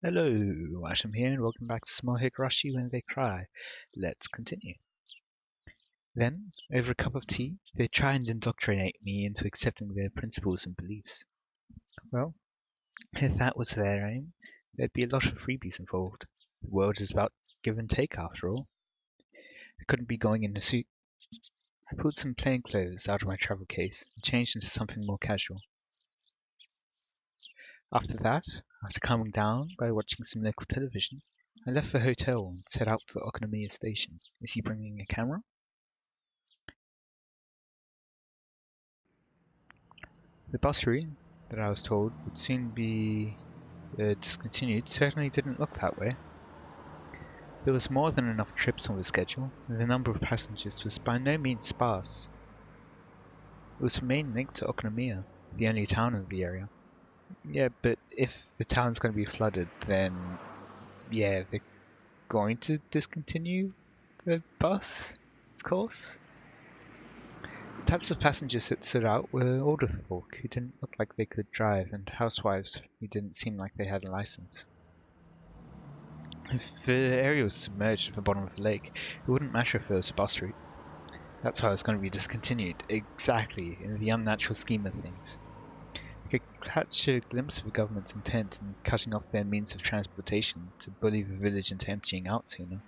Hello, Asham here, and welcome back to Small Higurashi When They Cry. Let's continue. Then, over a cup of tea, they try and indoctrinate me into accepting their principles and beliefs. Well, if that was their aim, there'd be a lot of freebies involved. The world is about give and take, after all. I couldn't be going in a suit. I pulled some plain clothes out of my travel case and changed into something more casual. After that, after calming down by watching some local television, I left the hotel and set out for Okonomiya Station. Is he bringing a camera? The bus route that I was told would soon be discontinued certainly didn't look that way. There was more than enough trips on the schedule, and the number of passengers was by no means sparse. It was the main link to Okonomiya, the only town in the area. Yeah, but if the town's going to be flooded, then yeah, they're going to discontinue the bus, of course. The types of passengers that stood out were older folk who didn't look like they could drive and housewives who didn't seem like they had a license. If the area was submerged at the bottom of the lake, it wouldn't matter if there was a bus route. That's why it was going to be discontinued, exactly, in the unnatural scheme of things. I could catch a glimpse of the government's intent in cutting off their means of transportation to bully the village into emptying out sooner.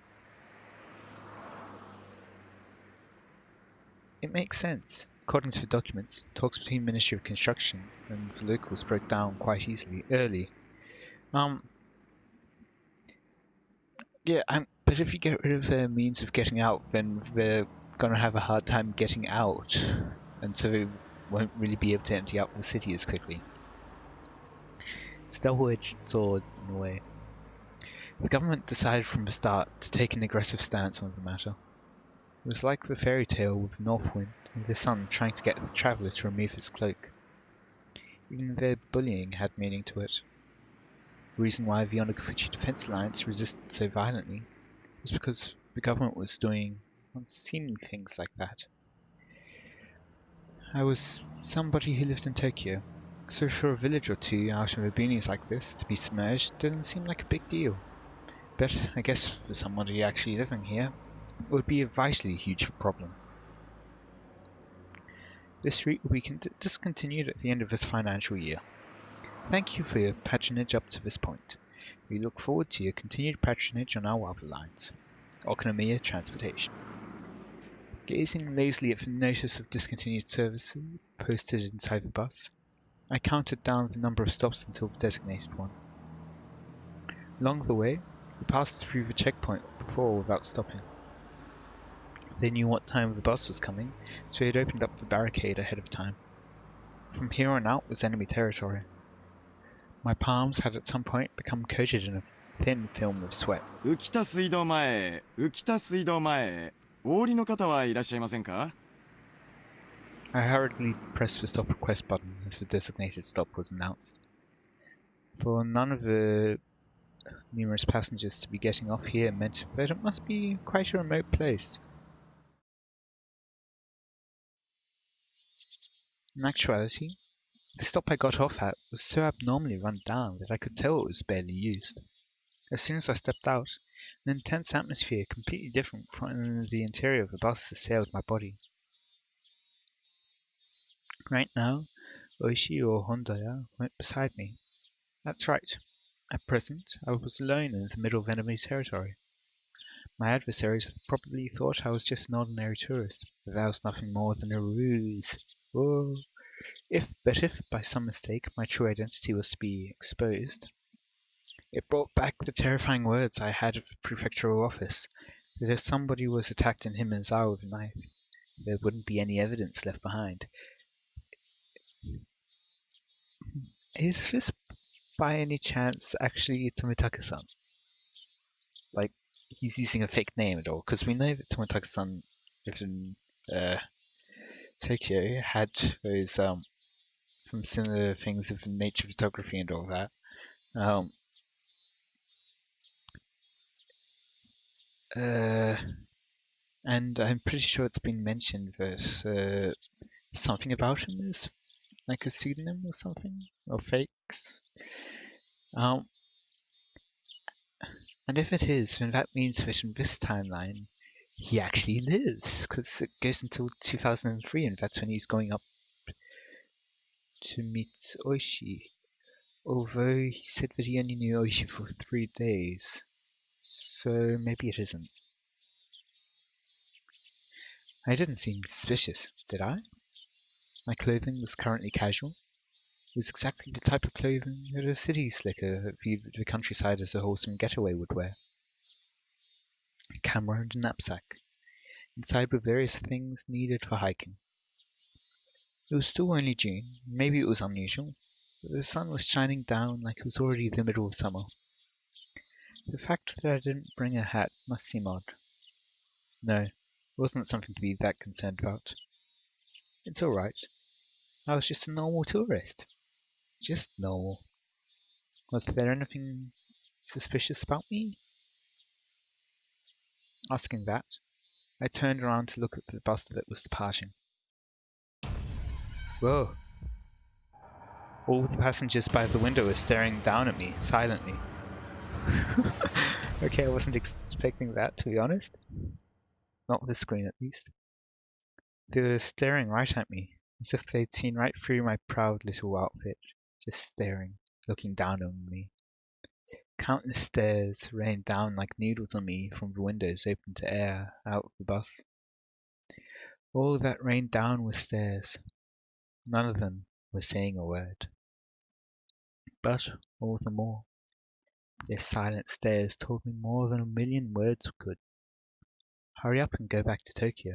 It makes sense. According to the documents, talks between Ministry of Construction and the locals broke down quite early. Yeah, but if you get rid of their means of getting out, then they're gonna have a hard time getting out, and so they won't really be able to empty out the city as quickly. It's a double-edged sword in a way. The government decided from the start to take an aggressive stance on the matter. It was like the fairy tale with North Wind and the sun trying to get the traveller to remove his cloak. Even their bullying had meaning to it. The reason why the Onogafuchi Defense Alliance resisted so violently was because the government was doing unseemly things like that. I was somebody who lived in Tokyo, so for a village or two out of the boonies like this to be submerged didn't seem like a big deal. But I guess for somebody actually living here, it would be a vitally huge problem. This route will be discontinued at the end of this financial year. Thank you for your patronage up to this point. We look forward to your continued patronage on our other lines. Okonomiya Transportation. Gazing lazily at the notice of discontinued service posted inside the bus, I counted down the number of stops until the designated one. Along the way, we passed through the checkpoint before without stopping. They knew what time the bus was coming, so they had opened up the barricade ahead of time. From here on out was enemy territory. My palms had at some point become coated in a thin film of sweat. 浮田水道前へ、浮田水道前へ。お降りの方はいらっしゃいませんか？ I hurriedly pressed the stop request button as the designated stop was announced. For none of the numerous passengers to be getting off here meant that it must be quite a remote place. In actuality, the stop I got off at was so abnormally run down that I could tell it was barely used. As soon as I stepped out, an intense atmosphere completely different from the interior of the bus assailed my body. Right now, Oishi or Hondaya went beside me. That's right. At present, I was alone in the middle of enemy territory. My adversaries had probably thought I was just an ordinary tourist, but that was nothing more than a ruse. Oh, if by some mistake my true identity was to be exposed, it brought back the terrifying words I had of the prefectural office, that if somebody was attacked in Himenzawa with a knife, there wouldn't be any evidence left behind. Is this by any chance actually Tomitaka-san? Like, he's using a fake name at all? Because we know that Tomitaka-san lived in Tokyo, had those some similar things with nature photography and all that. Um, uh, and I'm pretty sure it's been mentioned that something about him is like a pseudonym or something, or fakes. Um, And if it is, then that means that in this timeline, he actually lives, because it goes until 2003, and that's when he's going up to meet Oishi. Although he said that he only knew Oishi for 3 days, so maybe it isn't. I didn't seem suspicious, did I? My clothing was currently casual. It was exactly the type of clothing that a city slicker that viewed the countryside as a wholesome getaway would wear. A camera and a knapsack. Inside were various things needed for hiking. It was still only June, maybe it was unusual, but the sun was shining down like it was already the middle of summer. The fact that I didn't bring a hat must seem odd. No, it wasn't something to be that concerned about. It's alright. I was just a normal tourist. Just normal. Was there anything suspicious about me? Asking that, I turned around to look at the bus that was departing. Whoa! All the passengers by the window were staring down at me, silently. Okay, I wasn't expecting that, to be honest. Not the screen, at least. They were staring right at me, as if they'd seen right through my proud little outfit, just staring, looking down on me. Countless stares rained down like needles on me from the windows open to air out of the bus. All that rained down were stares. None of them were saying a word. But, all the more, their silent stares told me more than a million words could. Hurry up and go back to Tokyo,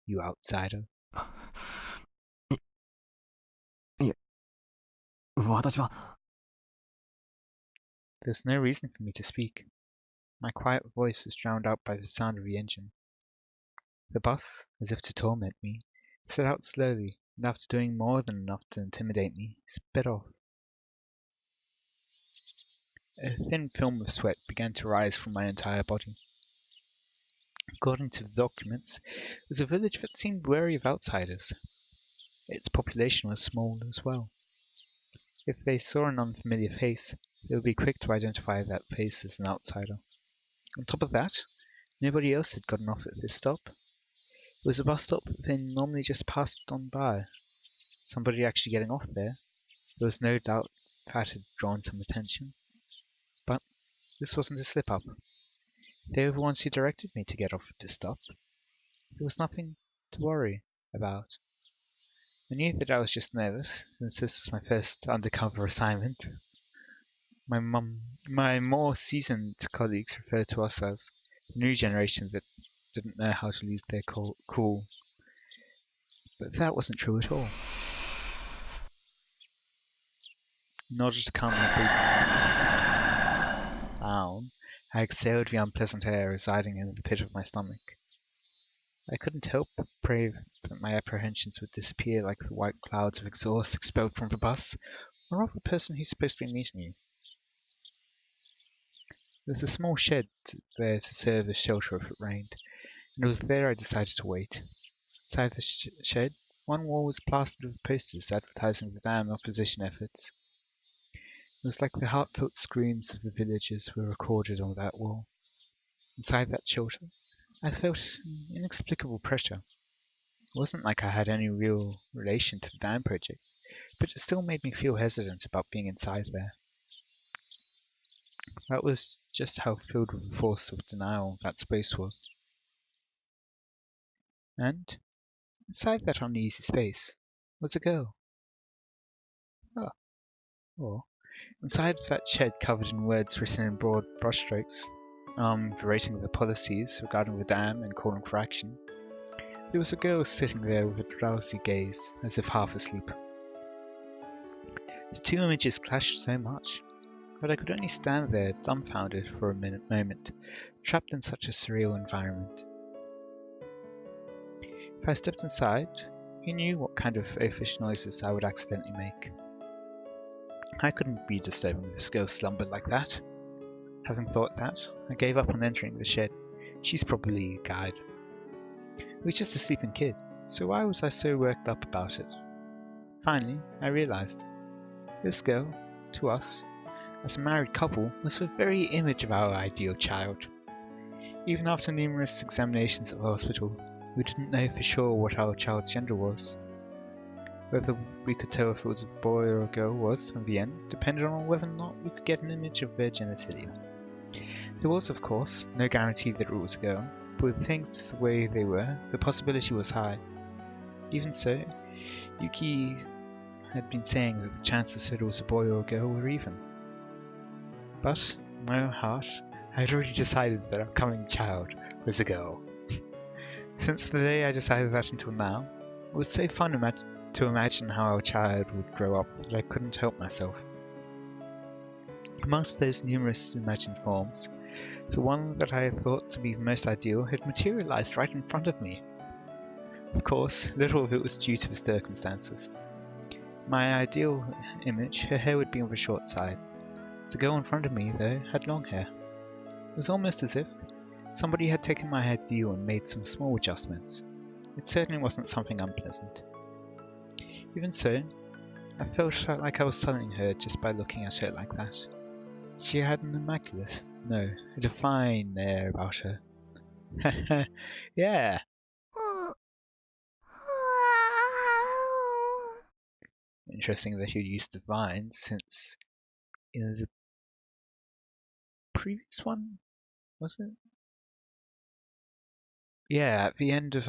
you outsider. いえ、私は。There was no reason for me to speak. My quiet voice was drowned out by the sound of the engine. The bus, as if to torment me, set out slowly, and after doing more than enough to intimidate me, sped off. A thin film of sweat began to rise from my entire body. According to the documents, it was a village that seemed wary of outsiders. Its population was small as well. If they saw an unfamiliar face, they would be quick to identify that face as an outsider. On top of that, nobody else had gotten off at this stop. It was a bus stop that they normally just passed on by. Somebody actually getting off there. There was no doubt that had drawn some attention. But this wasn't a slip-up. They were the ones who directed me to get off at this stop. There was nothing to worry about. I knew that I was just nervous, since this was my first undercover assignment. My more seasoned colleagues referred to us as the new generation that didn't know how to lose their cool. But that wasn't true at all. In order to calm my breathing down, I exhaled the unpleasant air residing in the pit of my stomach. I couldn't help but pray that my apprehensions would disappear like the white clouds of exhaust expelled from the bus, or of the person who's supposed to be meeting me. There's a small shed there to serve as shelter if it rained, and it was there I decided to wait. Inside the shed, one wall was plastered with posters advertising the dam opposition efforts. It was like the heartfelt screams of the villagers were recorded on that wall. Inside that shelter, I felt an inexplicable pressure. It wasn't like I had any real relation to the dam project, but it still made me feel hesitant about being inside there. That was just how filled with the force of denial that space was. And inside that uneasy space was a girl. Oh, or inside that shed covered in words written in broad brushstrokes, berating the policies regarding the dam and calling for action, there was a girl sitting there with a drowsy gaze, as if half asleep. The two images clashed so much that I could only stand there dumbfounded for a moment, trapped in such a surreal environment. If I stepped inside, who knew what kind of oafish noises I would accidentally make? I couldn't be disturbing this girl's slumber like that. Having thought that, I gave up on entering the shed. She's probably a guide. It was just a sleeping kid, so why was I so worked up about it? Finally, I realized. This girl, to us, as a married couple, was the very image of our ideal child. Even after numerous examinations at the hospital, we didn't know for sure what our child's gender was. Whether we could tell if it was a boy or a girl was, in the end, depended on whether or not we could get an image of their genitalia. There was, of course, no guarantee that it was a girl, but with things the way they were, the possibility was high. Even so, Yuki had been saying that the chances that it was a boy or a girl were even. But, in my own heart, I had already decided that our coming child was a girl. Since the day I decided that until now, it was so fun to imagine how our child would grow up that I couldn't help myself. Amongst those numerous imagined forms, the one that I had thought to be the most ideal had materialized right in front of me. Of course, little of it was due to the circumstances. My ideal image, her hair would be on the short side. The girl in front of me, though, had long hair. It was almost as if somebody had taken my ideal and made some small adjustments. It certainly wasn't something unpleasant. Even so, I felt like I was selling her just by looking at her like that. She had an immaculate, no, a divine air about her. Yeah. Interesting that you used divine, since in the previous one, was it? Yeah, at the end of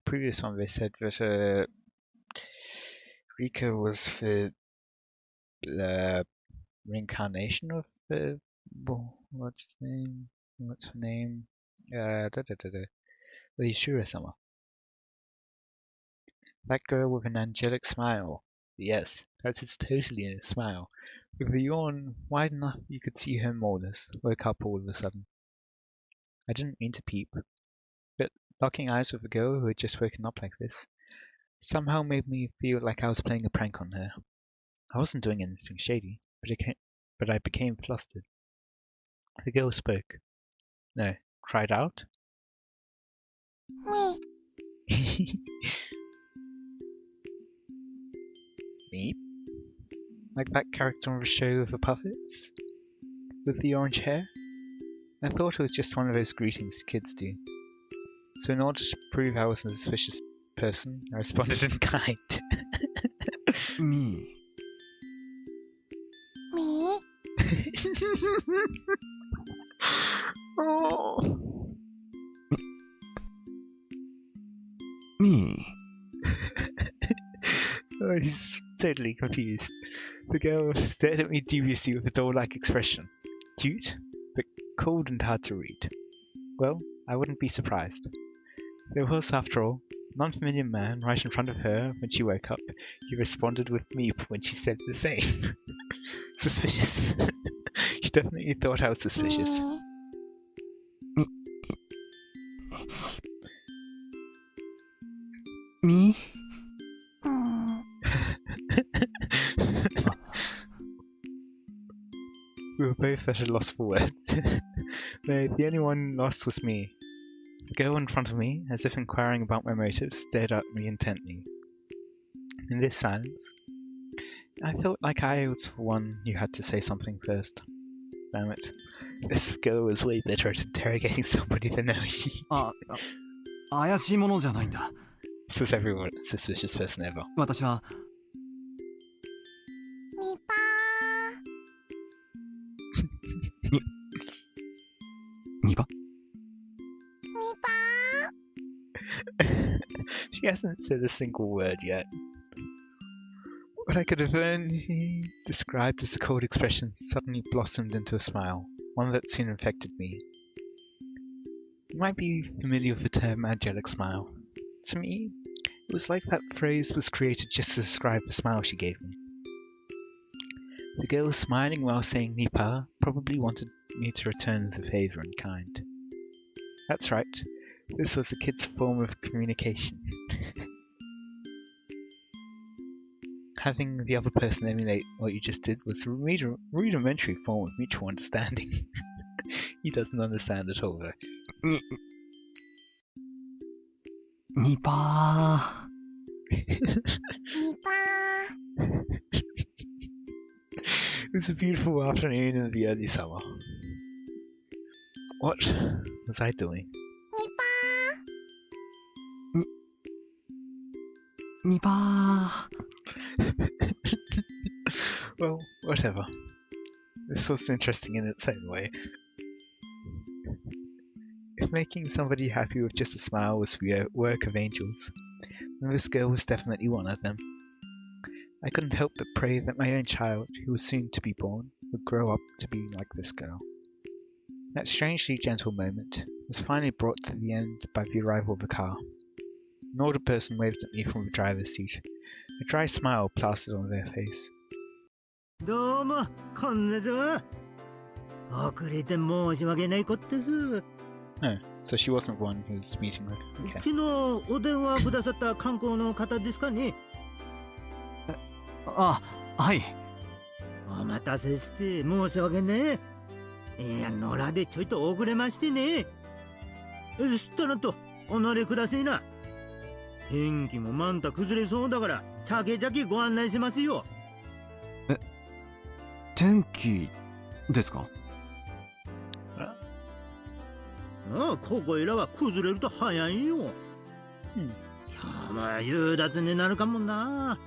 previous one they said that Rika was the reincarnation of the what's his name? What's her name? The Yashura-sama. That girl with an angelic smile. Yes, that is totally a smile. With the yawn wide enough you could see her molars, woke up all of a sudden. I didn't mean to peep, but locking eyes with a girl who had just woken up like this somehow made me feel like I was playing a prank on her. I wasn't doing anything shady, but I became flustered. The girl spoke. No, cried out. Me. Me? Like that character on the show of the puppets? With the orange hair? I thought it was just one of those greetings kids do. So in order to prove I was a suspicious person, I responded in kind. Me. Me. Oh. Me. Oh, he's totally confused. The girl stared at me dubiously with a doll-like expression. Cute, but cold and hard to read. Well, I wouldn't be surprised. There was, after all, a non-familiar man right in front of her when she woke up. He responded with meep when she said the same. Suspicious. She definitely thought I was suspicious. Me. We were both at a loss for words. No, the only one lost was me. The girl in front of me, as if inquiring about my motives, stared at me intently. In this silence, I felt like I was the one who had to say something first. Damn it. This girl was way better at interrogating somebody than Oishi. 怪しいものじゃないんだ。 This was everyone suspicious person ever. 私は みぱ2番 みぱ She hasn't said a single word yet. What I could have only described as a cold expression suddenly blossomed into a smile, one that soon infected me. You might be familiar with the term angelic smile. To me, it was like that phrase was created just to describe the smile she gave me. The girl smiling while saying Nipa probably wanted me to return the favour in kind. That's right, this was a kid's form of communication. Having the other person emulate what you just did was a rudimentary form of mutual understanding. He doesn't understand at all, though. 2番 みぱ was a beautiful afternoon in the early summer. What was I doing? みぱー Well, whatever. This was interesting in its own way. If making somebody happy with just a smile was the work of angels, then this girl was definitely one of them. I couldn't help but pray that my own child, who was soon to be born, would grow up to be like this girl. That strangely gentle moment was finally brought to the end by the arrival of a car. An older person waved at me from the driver's seat. A dry smile plastered on their face. どうも、こんにちは。遅れて申し訳ないことです。 Oh, so she wasn't the one who was meeting with. Okay. 昨日お電話くださった観光の方ですかね。あ、はい。お待たせして申し訳ねえ。いや、野良でちょいと遅れましてね。そしたらと、お乗りくださいな。天気もまんた崩れそうだから、ちゃけちゃけご案内しますよ。天気ですか？ああ、ここいらは崩れると早いよ。まあ、夕立になるかもな。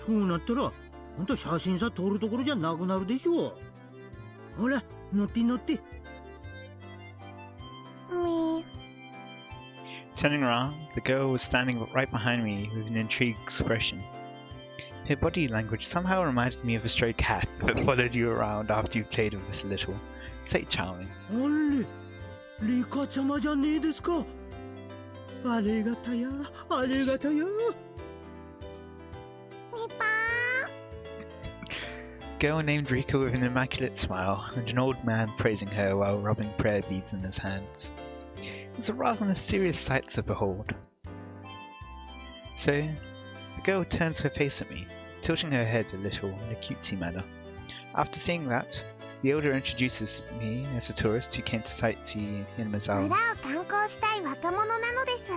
そうなったら、あんた写真さ撮るところじゃなくなるでしょう。ほら、乗って乗って。Turning around, the girl was standing right behind me with an intrigued expression. Her body language somehow reminded me of a stray cat that followed you around after you played with us a little. Say charming. あれ、リカちゃまじゃねえですか。ありがたや、ありがたや。Girl named Rika with an immaculate smile, and an old man praising her while rubbing prayer beads in his hands. It was a rather mysterious sight to behold. So, the girl turns her face at me, tilting her head a little in a cutesy manner. After seeing that, the elder introduces me as a tourist who came to sightsee in Mizawa. 村を観光したい若者なのです。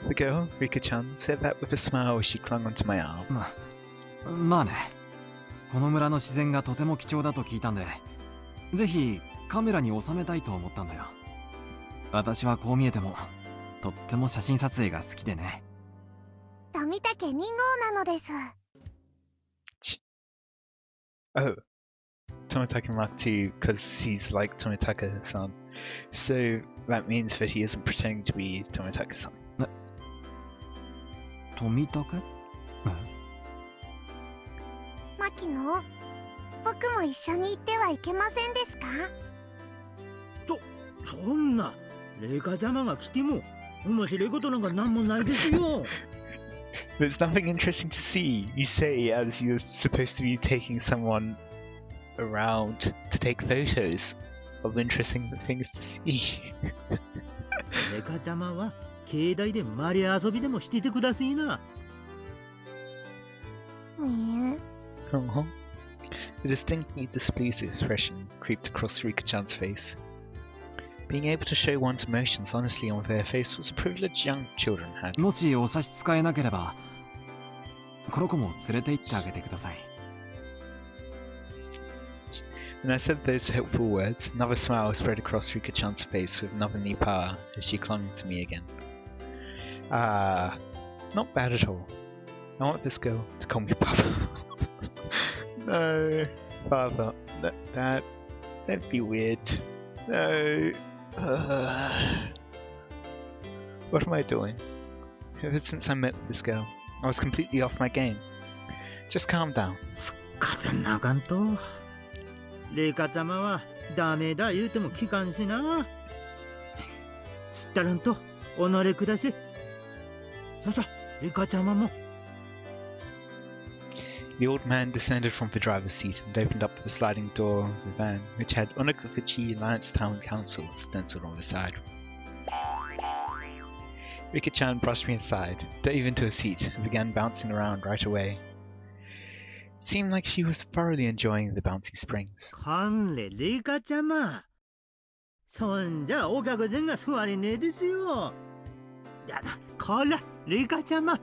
The girl, Rika-chan, said that with a smile as she clung onto my arm. まあね。この村の自然がとても貴重だと聞いたんで、ぜひカメラに収めたいと思ったんだよ。私はこう見えても、とっても写真撮影が好きでね。富竹2号なのです。 Oh, Tomitaka Mark II, because he's like Tomitaka-san. So that means that he isn't pretending to be Tomitaka-san. 富竹？牧野、僕も一緒に行ってはいけませんですか？そんな、レイカちゃまが来ても、面白いことなんかなんもないですよ。There's nothing interesting to see, you say, as you're supposed to be taking someone around to take photos of interesting things to see. レカちゃまは、境内でマリ遊びでもしててくださいな。Uh-huh. A distinctly displeased expression creeped across Rika-chan's face. Being able to show one's emotions honestly on their face was a privilege young children had. もしお差し支えなければ、この子も連れて行ってあげてください。When I said those helpful words, another smile spread across Rika-chan's face with another nipa as she clung to me again. Ah, not bad at all. I want this girl to call me Papa. No, Father, Dad, that'd be weird. No. What am I doing? Ever since I met this girl, I was completely off my game. Just calm down. 勝てなあかんと。レイカちゃまはダメだ言うても聞かんしな。知ったらんとお乗りください。ささ、レイカちゃまも。The old man descended from the driver's seat and opened up the sliding door of the van, which had Onokufuchi Alliance Town Council stenciled on the side. Rika-chan brushed me aside, dove into a seat, and began bouncing around right away. It seemed like she was thoroughly enjoying the bouncy springs. かんれ、レイカちゃま。そんじゃお客人が座れねえですよ。やだ、こら、レイカちゃま。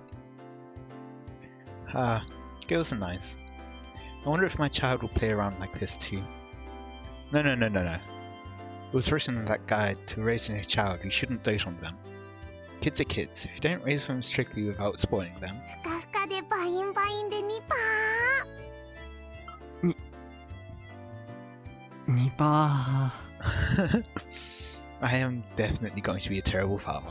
Ah, Girls are nice. I wonder if my child will play around like this too. No. It was written in that guide to raising a child you shouldn't dote on them. Kids are kids. If you don't raise them strictly without spoiling them. ふかふかでバインバインでニパニパ I am definitely going to be a terrible father.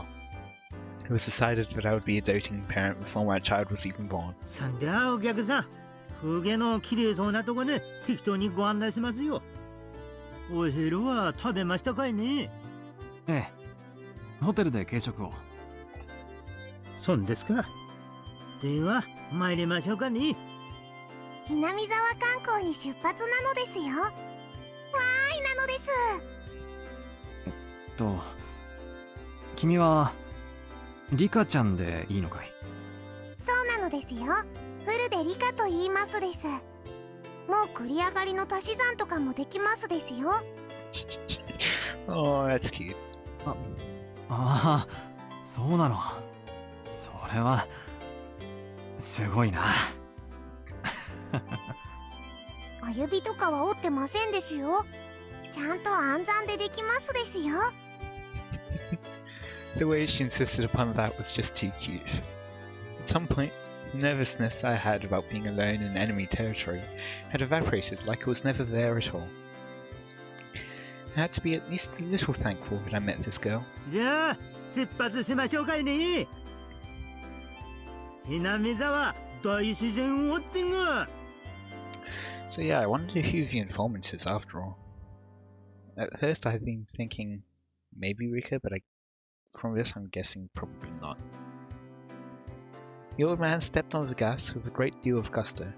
It was decided that I would be a doting parent before my child was even born. さんではお客さん、風景の綺麗そうなとこね、適当にご案内しますよ。お昼は食べましたかいね？ー。ええ。ホテルで軽食を。そんですか。では参りましょうかね。ー。ひなみ沢観光に出発なのですよ。わーいなのです。君はリカちゃんでいいのかい？そうなのですよ。フルでリカと言いますです。もう繰り上がりの足し算とかもできますですよ。Oh, that's cute. ああ、そうなの。それはすごいな。お指とかは折ってませんですよ。ちゃんと暗算でできますですよ。The way she insisted upon that was just too cute. At some point, the nervousness I had about being alone in enemy territory had evaporated like it was never there at all. I had to be at least a little thankful that I met this girl. じゃあ出発しましょうかいね。ひなみ沢大自然ウォッチング。 So yeah, I wondered who the informant is after all. At first I had been thinking maybe Rika, but from this I'm guessing probably not. The old man stepped on the gas with a great deal of gusto.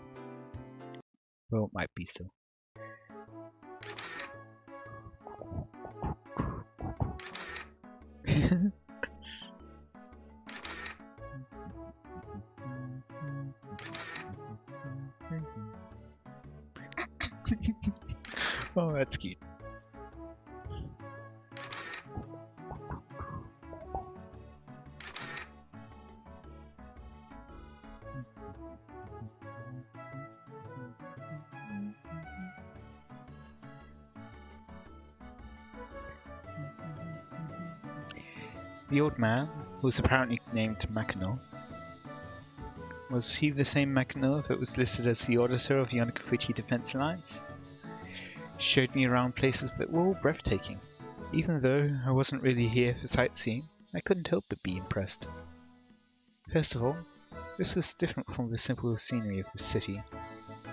Well, it might be still. Oh, that's cute. The old man, who was apparently named Makino, was he the same Makino that was listed as the auditor of the Yonakuchi Defense Alliance? He showed me around places that were all breathtaking. Even though I wasn't really here for sightseeing, I couldn't help but be impressed. First of all, this was different from the simple scenery of the city.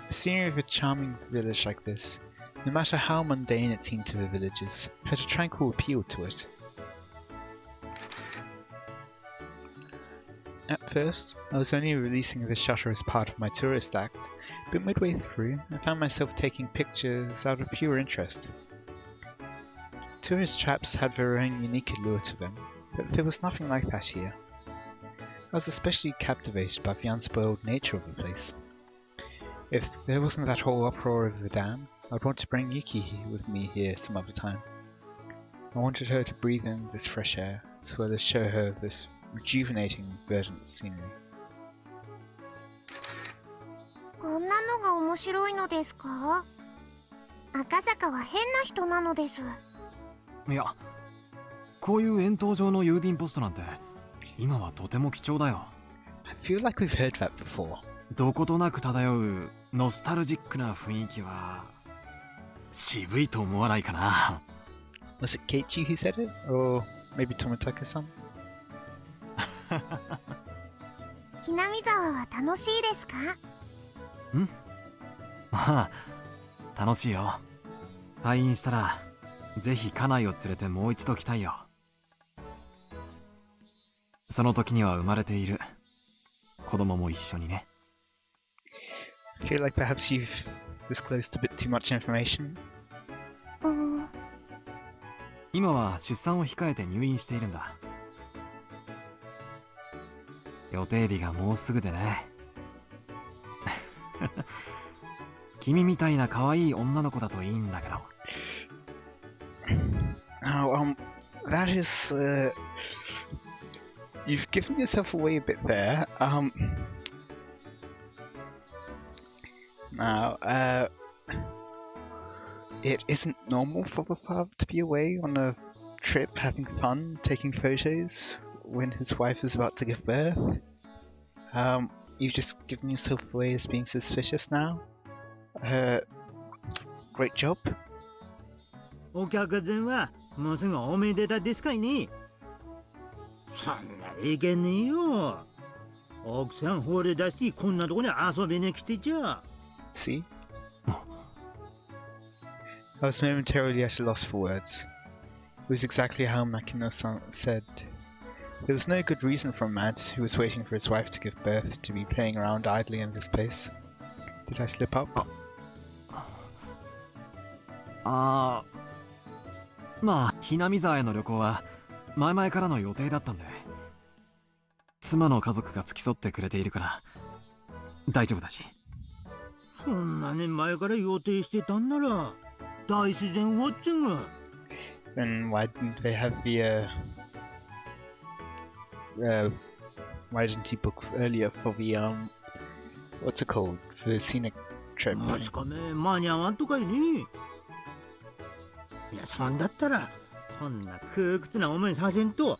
The scenery of a charming village like this, no matter how mundane it seemed to the villagers, had a tranquil appeal to it. At first, I was only releasing the shutter as part of my tourist act, but midway through, I found myself taking pictures out of pure interest. Tourist traps had their own unique allure to them, but there was nothing like that here. I was especially captivated by the unspoiled nature of the place. If there wasn't that whole uproar over the dam, I'd want to bring Yuki with me here some other time. I wanted her to breathe in this fresh air, as well as show her this rejuvenating, verdant scenery. こんなのが面白いのですか？赤坂は変な人なのです。いや、こういう円筒状の郵便ポストなんて今はとても貴重だよ。I feel like we've heard that before. どことなく漂うノスタルジックな雰囲気は渋いと思わないかな。Was it Keiichi who said it? Or maybe Tomitaka-san? ひなみ沢は楽しいですか？まあ、楽しいよ。退院したらぜひ家内を連れてもう一度来たいよ。その時には生まれている子供も一緒にね。I feel like perhaps you've disclosed a bit too much information. 今は出産を控えて入院しているんだ。予定日がもうすぐでね。君みたいな可愛い女の子だといいんだけど。Oh, that is, you've given yourself away a bit there. Now, it isn't normal for the father to be away on a trip, having fun, taking photos when his wife is about to give birth. You've just given yourself away as being suspicious now. Great job. お客さんはもうすぐおめでたですかいね。そんないけねえよ。奥さん惚れ出してこんなとこに遊びに来てちゃ。See? I was momentarily at a loss for words. It was exactly how Makino-san said. There was no good reason for a man who was waiting for his wife to give birth to be playing around idly in this place. Did I slip up? あー、まあひなみ沢への旅行は前々からの予定だったんで、妻の家族が付き添ってくれているから大丈夫だし。そんなに前から予定してたんなら大自然ウォッチング。 Then why didn't they have the why didn't he book earlier for the what's it called? For the scenic trip? 確かね間に合わんとかいね。いやそんだったらこんな窮屈な思いさせんと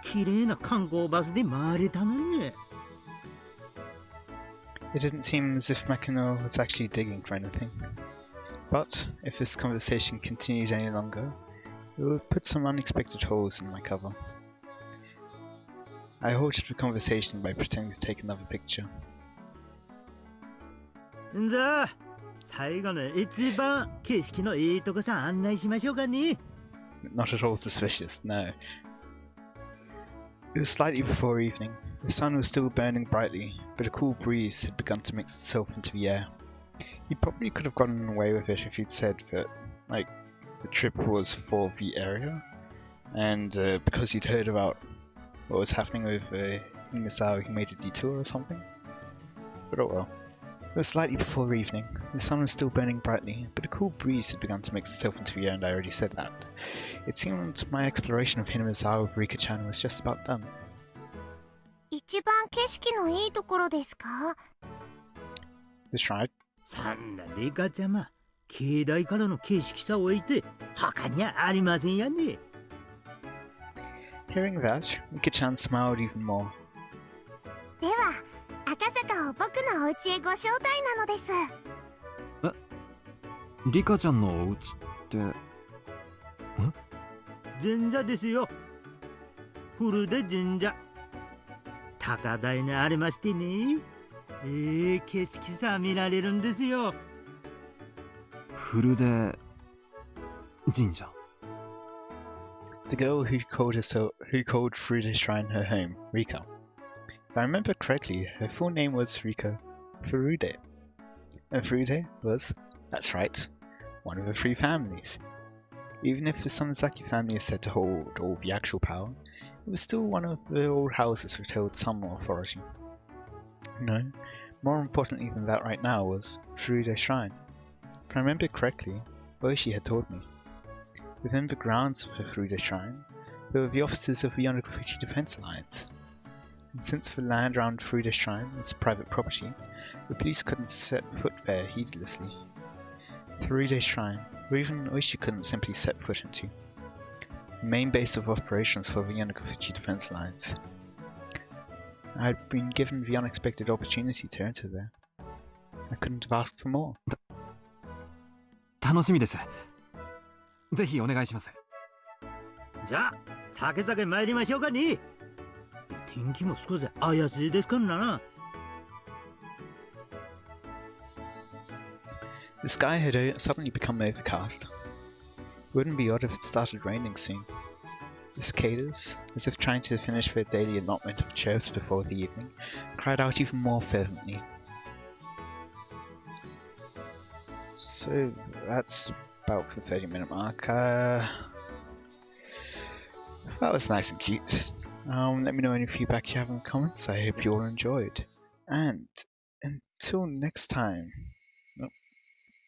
綺麗な観光バスで回れたのに。 It didn't seem as if Makino was actually digging for anything. But if this conversation continued any longer, it would put some unexpected holes in my cover. I halted the conversation by pretending to take another picture. んざ最後の一番景色のいいとこさ案内しましょうかね。 Not at all suspicious, no. It was slightly before evening. The sun was still burning brightly, but a cool breeze had begun to mix itself into the air. He probably could have gotten away with it if he'd said that, like, the trip was for the area, and because he'd heard about what was happening with Himasawa, he made a detour or something. But oh well. It was slightly before evening. The sun was still burning brightly, but a cool breeze had begun to mix itself into the air, and I already said that. It seemed my exploration of Himasawa with Rika-chan was just about done. 一番景色のいいところですか？ That's right. そんなリカちゃま境内からの景色さを置いて他にはありませんやね。 Hearing that, Rika-chan smiled even more. では赤坂を僕のお家へご招待なのです。リカちゃんのお家って。神社ですよ。古で神社。高台にありましてね。景色さ見られるんですよ。古で神社。 The girl who called Fruita Shrine her home, Rika. If I remember correctly, her full name was Rika Furude. And Furude was, that's right, one of the three families. Even if the Sonozaki family is said to hold all the actual power, it was still one of the old houses which held some authority. No, more importantly than that right now was Furude Shrine. If I remember correctly, Boishi had told me. Within the grounds of the Furude Shrine, there were the offices of the Yonagafuchi Defense Alliance. And since the land around Furude Shrine was private property, the police couldn't set foot there heedlessly. Furude Shrine, or even Oishi couldn't simply set foot into. The main base of operations for the Yonagafuchi Defense Alliance. I had been given the unexpected opportunity to enter there. I couldn't have asked for more. 楽しみです。ぜひお願いします。じゃあ酒々参りましょうかね。天気も少し怪しいですからな。 The sky had suddenly become overcast. It wouldn't be odd if it started raining soon. The cicadas, as if trying to finish their daily allotment of chirps before the evening, cried out even more fervently. So that's about the 30-minute mark. That was nice and cute. Let me know any feedback you have in the comments. I hope you all enjoyed. And until next time.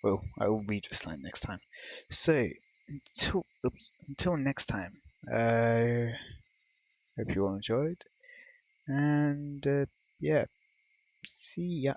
Well, I will read this line next time. So, until next time, hope you all enjoyed. And, yeah, see ya.